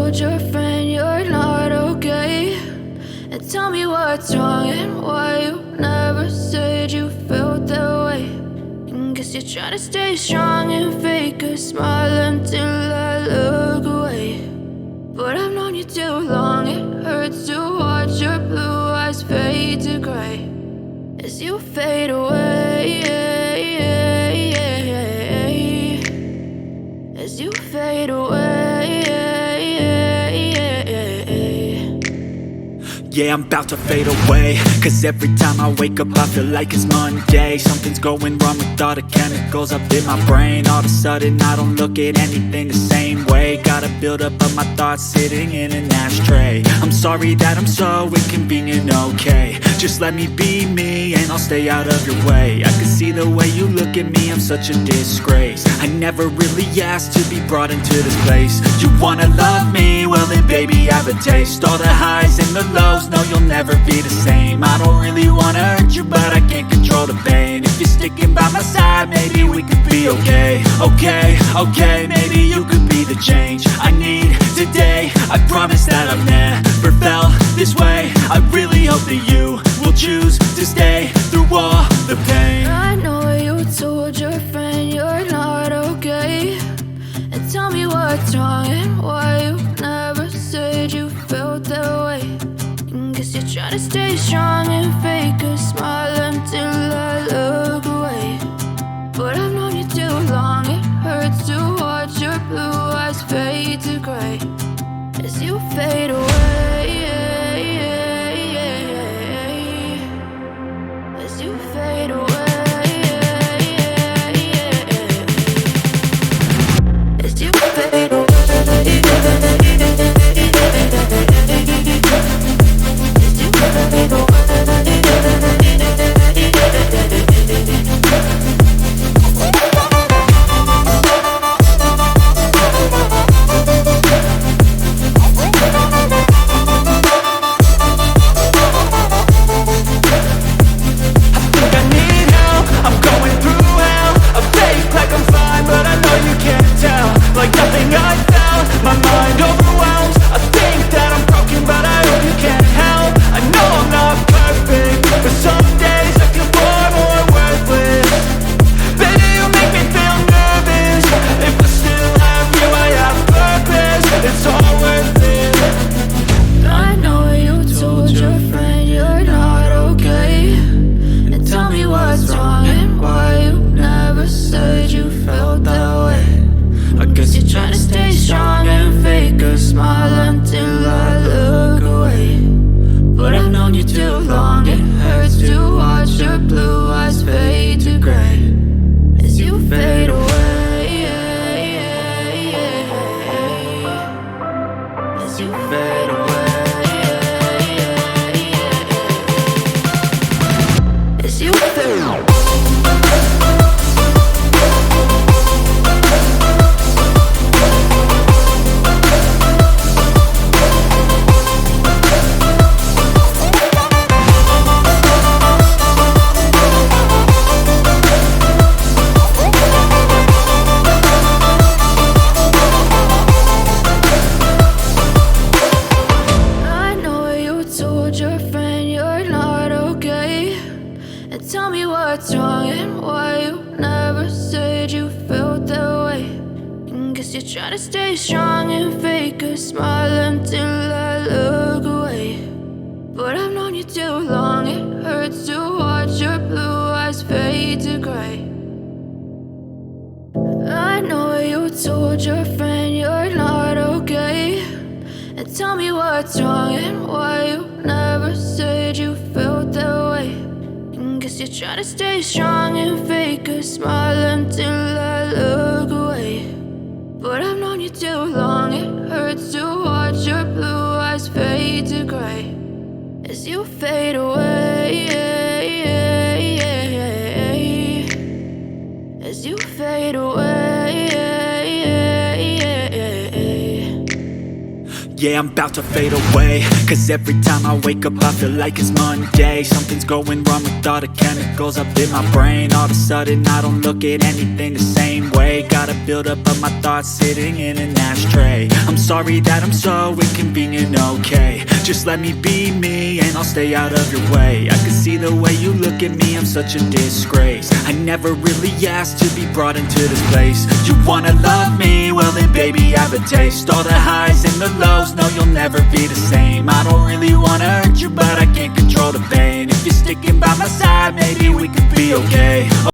told your friend you're not okay? And tell me what's wrong and why you never said you felt that way. And guess you're trying to stay strong and fake a smile until I look away. But I've known you too long, it hurts to watch your blue eyes fade to gray as you fade away, as you fade away. Yeah, I'm about to fade away, cause every time I wake up I feel like it's Monday. Something's going wrong with all the chemicals up in my brain. All of a sudden I don't look at anything the same way. Got a buildup of my thoughts sitting in an ashtray. I'm sorry that I'm so inconvenient, okay? Just let me be me and I'll stay out of your way. I can see the way you look at me, I'm such a disgrace. I never really asked to be brought into this place. You wanna love me? Well then baby, have a taste. All the highs and the lows, no, you'll never be the same. I don't really wanna hurt you, but I can't control the pain. If you're sticking by my side, maybe we could be okay. Okay, maybe you could be the change I need today. I promise that I've never felt this way. I really hope that you will choose to stay through all the pain. I know you told your friend you're not okay. And tell me what's wrong and why you never said you felt that way. Guess you're trying to stay strong and fake a smile until I look away. But I've known you too long, it hurts to watch your blue eyes fade to gray as you fade away, as you fade away, as you fade away. Tell me what's wrong and why you never said you felt that way. And guess you're trying to stay strong and fake a smile until I look away. But I've known you too long, it hurts to watch your blue eyes fade to gray. I know you told your friend you're not okay. And tell me what's wrong and why you never said you felt that way. Guess you're trying to stay strong and fake a smile until I look away. But I've known you too long, it hurts to watch your blue eyes fade to gray as you fade away, as you fade away. Yeah, I'm about to fade away, cause every time I wake up I feel like it's Monday. Something's going wrong with all the chemicals up in my brain. All of a sudden I don't look at anything the same way. Got a buildup of my thoughts sitting in an ashtray. I'm sorry that I'm so inconvenient, okay? Just let me be me and I'll stay out of your way. I can see the way you look at me, I'm such a disgrace. I never really asked to be brought into this place. You wanna love me? Well then baby, have a taste. All the highs and the lows, no you'll never be the same. I don't really wanna hurt you, but I can't control the pain. If you're sticking by my side, maybe we could be okay.